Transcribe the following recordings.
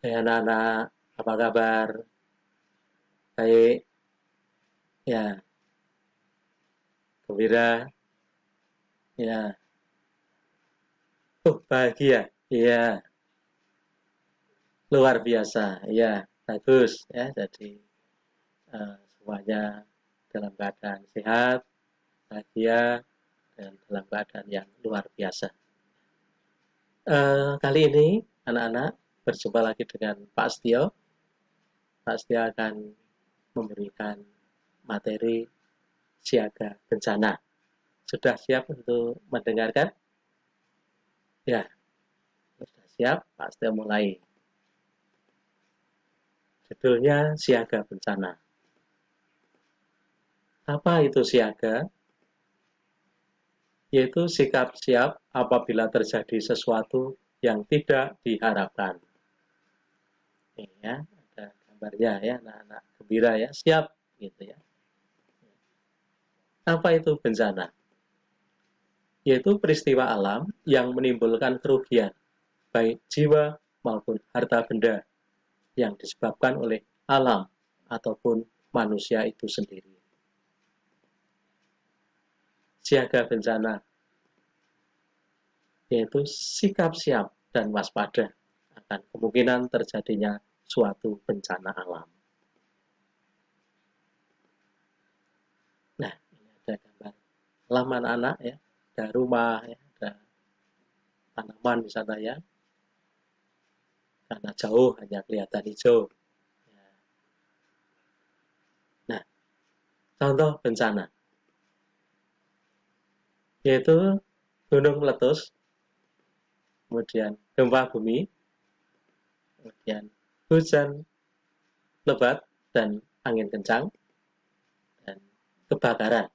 Hai anak-anak, apa kabar? Baik, ya, gembira, ya. Bahagia, iya, luar biasa, iya, bagus, ya. Jadi semuanya dalam keadaan sehat, bahagia, dan dalam keadaan yang luar biasa. Kali ini, anak-anak, berjumpa lagi dengan Pak Setio. Pak Setio akan memberikan materi siaga bencana. Sudah siap untuk mendengarkan? Ya, sudah siap, Pak Setio mulai. Judulnya siaga bencana. Apa itu siaga? Yaitu sikap siap apabila terjadi sesuatu yang tidak diharapkan. Ini ya, ada gambarnya ya, anak-anak gembira ya, siap gitu ya. Apa itu bencana? Yaitu peristiwa alam yang menimbulkan kerugian, baik jiwa maupun harta benda yang disebabkan oleh alam ataupun manusia itu sendiri. Siaga bencana yaitu sikap siap dan waspada akan kemungkinan terjadinya suatu bencana alam. Nah, ini ada gambar alam anak-anak ya, ada rumah ya, ada tanaman di sana ya, karena jauh hanya kelihatan hijau. Nah, contoh bencana yaitu gunung meletus, kemudian gempa bumi, kemudian hujan lebat dan angin kencang, dan kebakaran.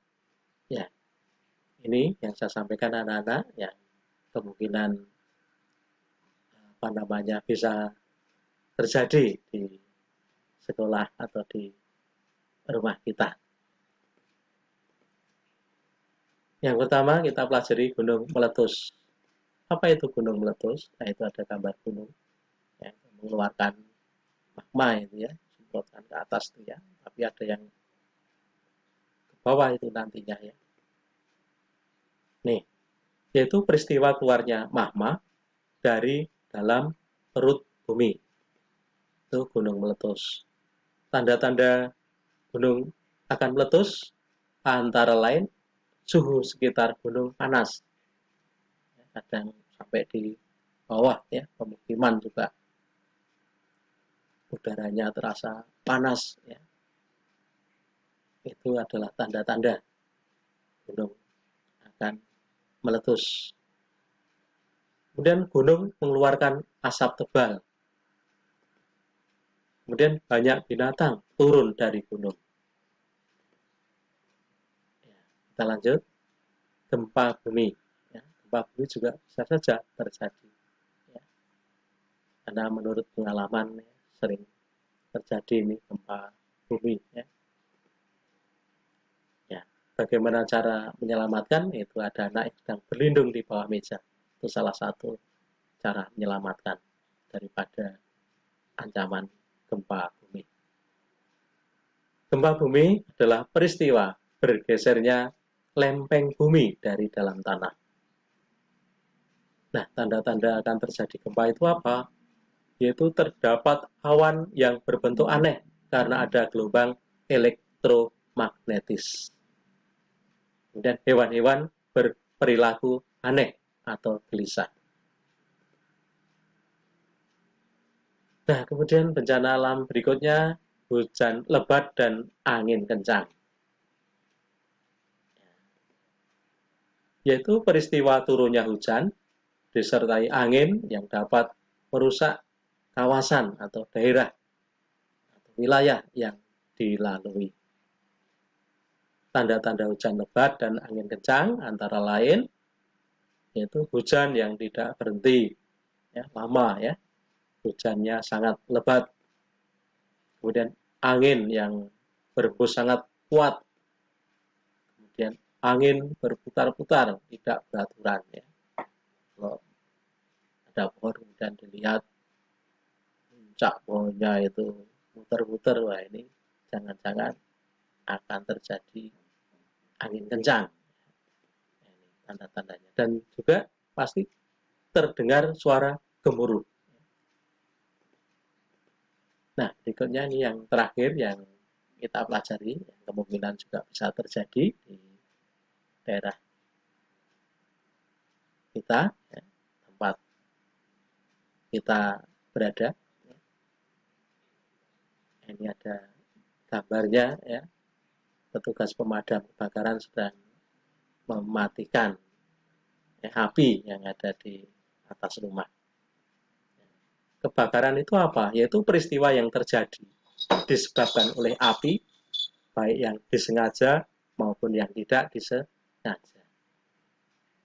Ya, ini yang saya sampaikan anak-anak ya, kemungkinan bisa terjadi di sekolah atau di rumah kita. Yang pertama kita pelajari gunung meletus. Apa itu gunung meletus? Nah, itu ada gambar gunung yang mengeluarkan magma itu ya, semprotan ke atas itu ya. Tapi ada yang ke bawah itu nantinya ya. Nih, yaitu peristiwa keluarnya magma dari dalam perut bumi. Itu gunung meletus. Tanda-tanda gunung akan meletus antara lain suhu sekitar gunung panas. Kadang sampai di bawah ya, pemukiman juga udaranya terasa panas ya. Itu adalah tanda-tanda gunung akan meletus. Kemudian gunung mengeluarkan asap tebal. Kemudian banyak binatang turun dari gunung. Ya, kita lanjut. Gempa bumi. Ya, gempa bumi juga bisa saja terjadi. Ya, karena menurut pengalaman ya, sering terjadi ini gempa bumi. Ya. Ya, bagaimana cara menyelamatkan? Itu ada anak yang sedang berlindung di bawah meja. Itu salah satu cara menyelamatkan daripada ancaman gempa bumi. Gempa bumi adalah peristiwa bergesernya lempeng bumi dari dalam tanah. Nah, tanda-tanda akan terjadi gempa itu apa? Yaitu terdapat awan yang berbentuk aneh karena ada gelombang elektromagnetis. Kemudian hewan-hewan berperilaku aneh atau gelisah. Nah, kemudian bencana alam berikutnya hujan lebat dan angin kencang. Yaitu peristiwa turunnya hujan disertai angin yang dapat merusak kawasan atau daerah atau wilayah yang dilalui. Tanda-tanda hujan lebat dan angin kencang antara lain yaitu hujan yang tidak berhenti ya, lama ya, hujannya sangat lebat, kemudian angin yang berhembus sangat kuat, kemudian angin berputar-putar tidak beraturan ya. Kalau ada pohon kemudian dilihat puncak pohonnya itu muter-muter, wah ini jangan-jangan akan terjadi angin kencang. Ini tanda-tandanya. Dan juga pasti terdengar suara gemuruh. Nah, berikutnya ini yang terakhir yang kita pelajari, yang kemungkinan juga bisa terjadi di daerah kita, ya, tempat kita berada. Ini ada gambarnya, ya, petugas pemadam kebakaran sedang mematikan api yang ada di atas rumah. Kebakaran itu apa? Yaitu peristiwa yang terjadi disebabkan oleh api, baik yang disengaja maupun yang tidak disengaja.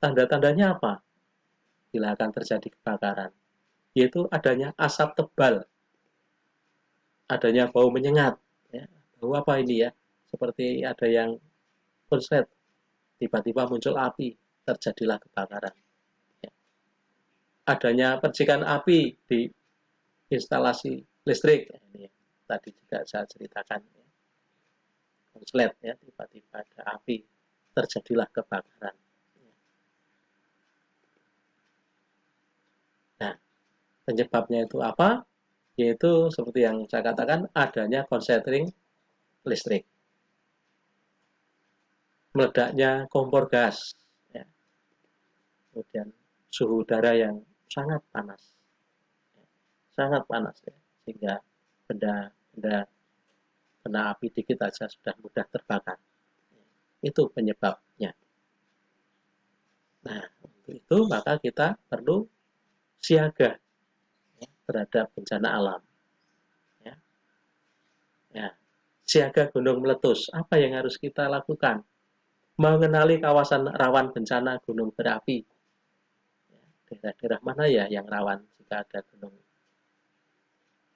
Tanda-tandanya apa? Bila akan terjadi kebakaran, yaitu adanya asap tebal, adanya bau menyengat. Ya. Bau apa ini ya? Seperti ada yang konslet, tiba-tiba muncul api, terjadilah kebakaran. Ya. Adanya percikan api di instalasi listrik, ini tadi juga saya ceritakan, ya. Konslet, ya, tiba-tiba ada api, terjadilah kebakaran. Nah, penyebabnya itu apa? Yaitu seperti yang saya katakan, adanya konsletting listrik, meledaknya kompor gas, ya. Kemudian suhu udara yang sangat panas, ya. Sehingga benda-benda kena api dikit aja sudah mudah terbakar. Itu penyebabnya. Nah, untuk itu maka kita perlu siaga, ya, terhadap bencana alam. Ya. Ya. Siaga gunung meletus. Apa yang harus kita lakukan? Mengenali kawasan rawan bencana gunung berapi. Daerah-daerah mana ya yang rawan jika ada gunung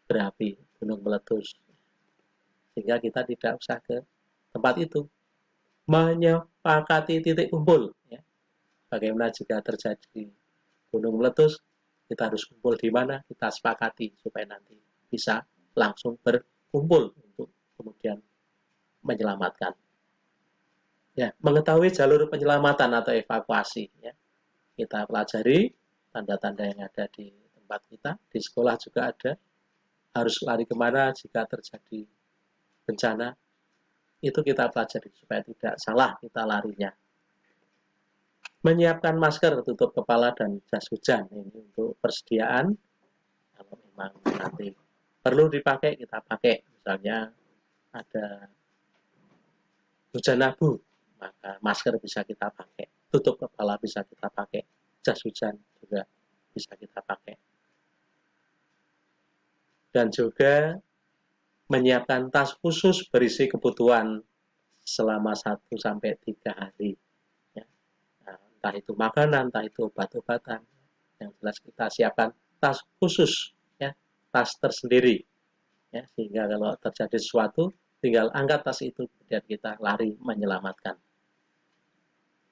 berapi, gunung meletus. Sehingga kita tidak usah ke tempat itu. Menyepakati titik kumpul. Ya. Bagaimana jika terjadi gunung meletus, kita harus kumpul di mana, kita sepakati supaya nanti bisa langsung berkumpul untuk kemudian menyelamatkan. Ya, mengetahui jalur penyelamatan atau evakuasi. Ya. Kita pelajari tanda-tanda yang ada di tempat kita, di sekolah juga ada. Harus lari kemana jika terjadi bencana, itu kita pelajari supaya tidak salah kita larinya. Menyiapkan masker, tutup kepala, dan jas hujan. Ini untuk persediaan. Kalau memang nanti perlu dipakai, kita pakai. Misalnya ada hujan abu, maka masker bisa kita pakai. Tutup kepala bisa kita pakai. Jas hujan juga bisa kita pakai. Dan juga menyiapkan tas khusus berisi kebutuhan selama 1-3 hari. Ya. Nah, entah itu makanan, entah itu obat-obatan. Yang jelas kita siapkan tas khusus, ya, tas tersendiri. Ya, sehingga kalau terjadi sesuatu, tinggal angkat tas itu, kemudian kita lari menyelamatkan.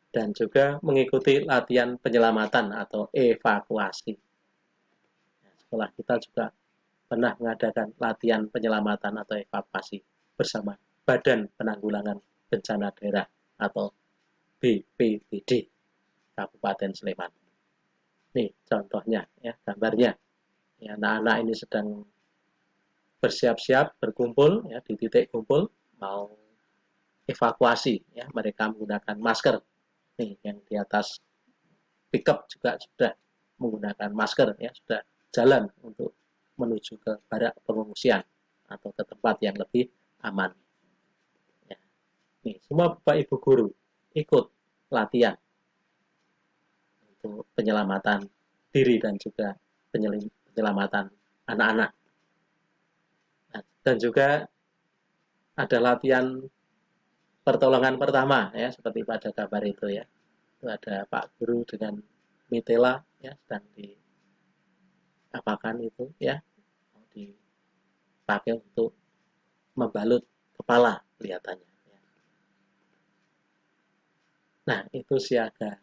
Dan juga mengikuti latihan penyelamatan atau evakuasi. Nah, sekolah kita juga pernah mengadakan latihan penyelamatan atau evakuasi bersama Badan Penanggulangan Bencana Daerah atau BPBD Kabupaten Sleman. Nih contohnya, ya, gambarnya. Ya, anak-anak ini sedang bersiap-siap berkumpul, ya, di titik kumpul mau evakuasi, ya, mereka menggunakan masker. Nih yang di atas pickup juga sudah menggunakan masker, ya, sudah jalan untuk menuju ke barak pengungsian atau ke tempat yang lebih aman. Ya. Nih, semua Bapak Ibu guru ikut latihan untuk penyelamatan diri dan juga penyelamatan anak-anak. Nah, dan juga ada latihan pertolongan pertama, ya, seperti pada gambar itu, ya. Itu ada Pak Guru dengan mitela, ya, sedang diapakan itu, ya, dipakai untuk membalut kepala kelihatannya. Ya. Nah, itu siaga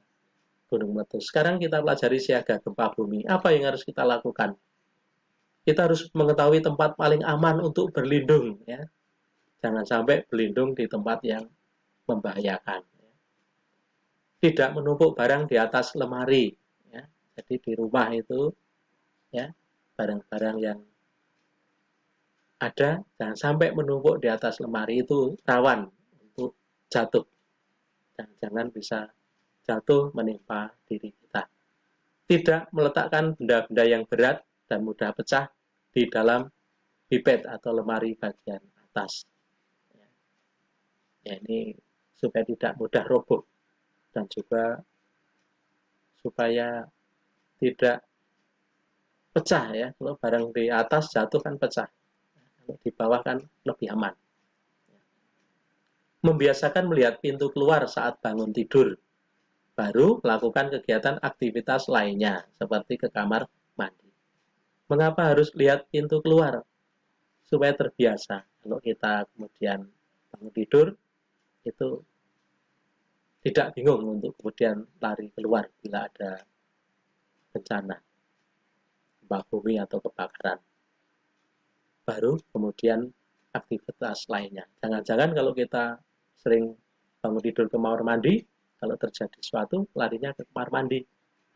gunung meletus. Sekarang kita pelajari siaga gempa bumi. Apa yang harus kita lakukan? kita harus mengetahui tempat paling aman untuk berlindung, ya. Jangan sampai berlindung di tempat yang membahayakan. Tidak menumpuk barang di atas lemari, ya. Jadi di rumah itu, ya, barang-barang yang ada jangan sampai menumpuk di atas lemari, itu rawan untuk jatuh. Dan jangan bisa jatuh menimpa diri kita. Tidak meletakkan benda-benda yang berat dan mudah pecah di dalam pipet atau lemari bagian atas. Ya, ini supaya tidak mudah roboh dan juga supaya tidak pecah, ya. Kalau barang di atas jatuh kan pecah. Kalau di bawah kan lebih aman. Membiasakan melihat pintu keluar saat bangun tidur. Baru melakukan kegiatan aktivitas lainnya seperti ke kamar mandi. Mengapa harus lihat pintu keluar? Supaya terbiasa. Kalau kita kemudian bangun tidur, itu tidak bingung untuk kemudian lari keluar bila ada bencana, gempa bumi atau kebakaran. Baru kemudian aktivitas lainnya. Jangan-jangan kalau kita sering bangun tidur ke kamar mandi, kalau terjadi sesuatu larinya ke kamar mandi.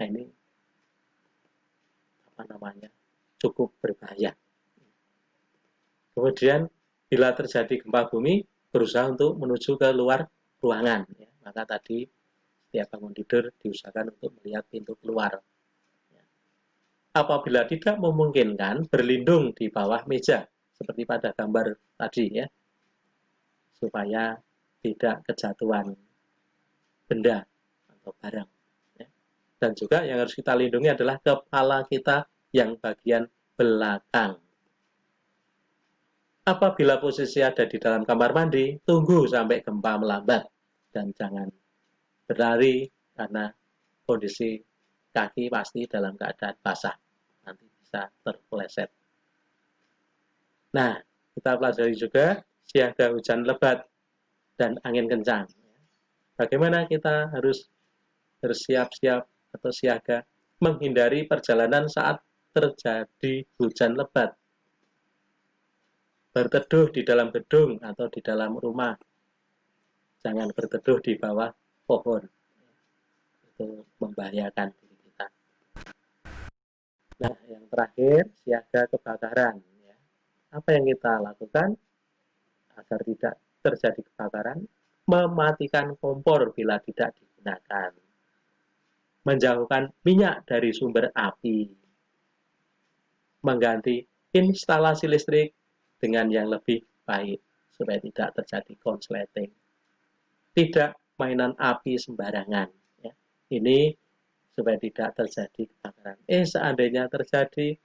Nah, ini apa namanya? Cukup berbahaya. Kemudian bila terjadi gempa bumi, berusaha untuk menuju ke luar ruangan. Ya. Maka tadi setiap bangun tidur diusahakan untuk melihat pintu keluar. Ya. Apabila tidak memungkinkan, berlindung di bawah meja seperti pada gambar tadi, ya, supaya tidak kejatuhan benda atau barang. Ya. Dan juga yang harus kita lindungi adalah kepala kita yang bagian belakang. Apabila posisi ada di dalam kamar mandi, tunggu sampai gempa melambat dan jangan berlari karena kondisi kaki pasti dalam keadaan basah. Nanti bisa terpeleset. Nah, kita pelajari juga siaga hujan lebat dan angin kencang. Bagaimana kita harus bersiap-siap atau siaga menghindari perjalanan saat terjadi hujan lebat. Berteduh di dalam gedung atau di dalam rumah. Jangan berteduh di bawah pohon. Itu membahayakan diri kita. Nah, yang terakhir, siaga kebakaran. Ya. Apa yang kita lakukan agar tidak terjadi kebakaran? Mematikan kompor bila tidak digunakan. Menjauhkan minyak dari sumber api. Mengganti instalasi listrik dengan yang lebih baik supaya tidak terjadi konsleting. Tidak mainan api sembarangan. Ya. Ini supaya tidak terjadi kebakaran. Seandainya terjadi,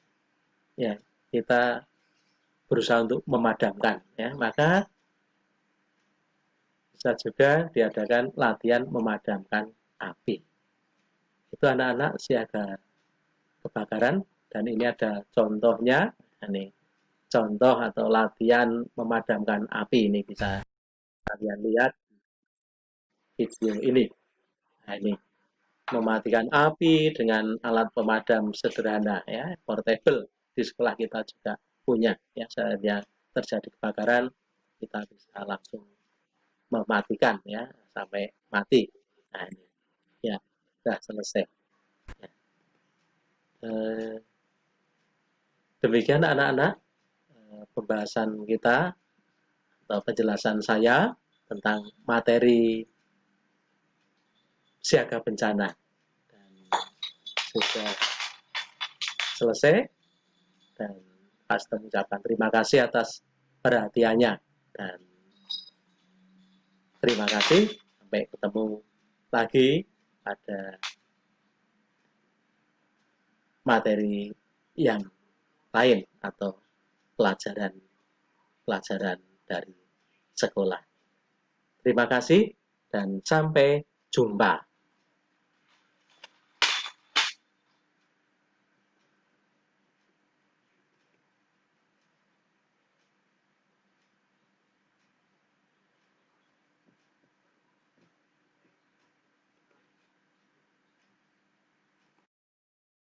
ya kita berusaha untuk memadamkan. Ya, maka bisa juga diadakan latihan memadamkan api. Itu anak-anak siaga kebakaran dan ini ada contohnya. Ini contoh atau latihan memadamkan api, ini bisa kalian lihat video ini. Nah, ini mematikan api dengan alat pemadam sederhana, ya, portable. Di sekolah kita juga punya, ya, seandainya terjadi kebakaran kita bisa langsung mematikan, ya, sampai mati. Nah, ini, ya, sudah selesai. Ya. Demikian anak-anak pembahasan kita atau penjelasan saya tentang materi siaga bencana. Dan sudah selesai dan Pastor mengucapkan terima kasih atas perhatiannya dan terima kasih, sampai ketemu lagi pada materi yang lain atau pelajaran dari sekolah. Terima kasih dan sampai jumpa.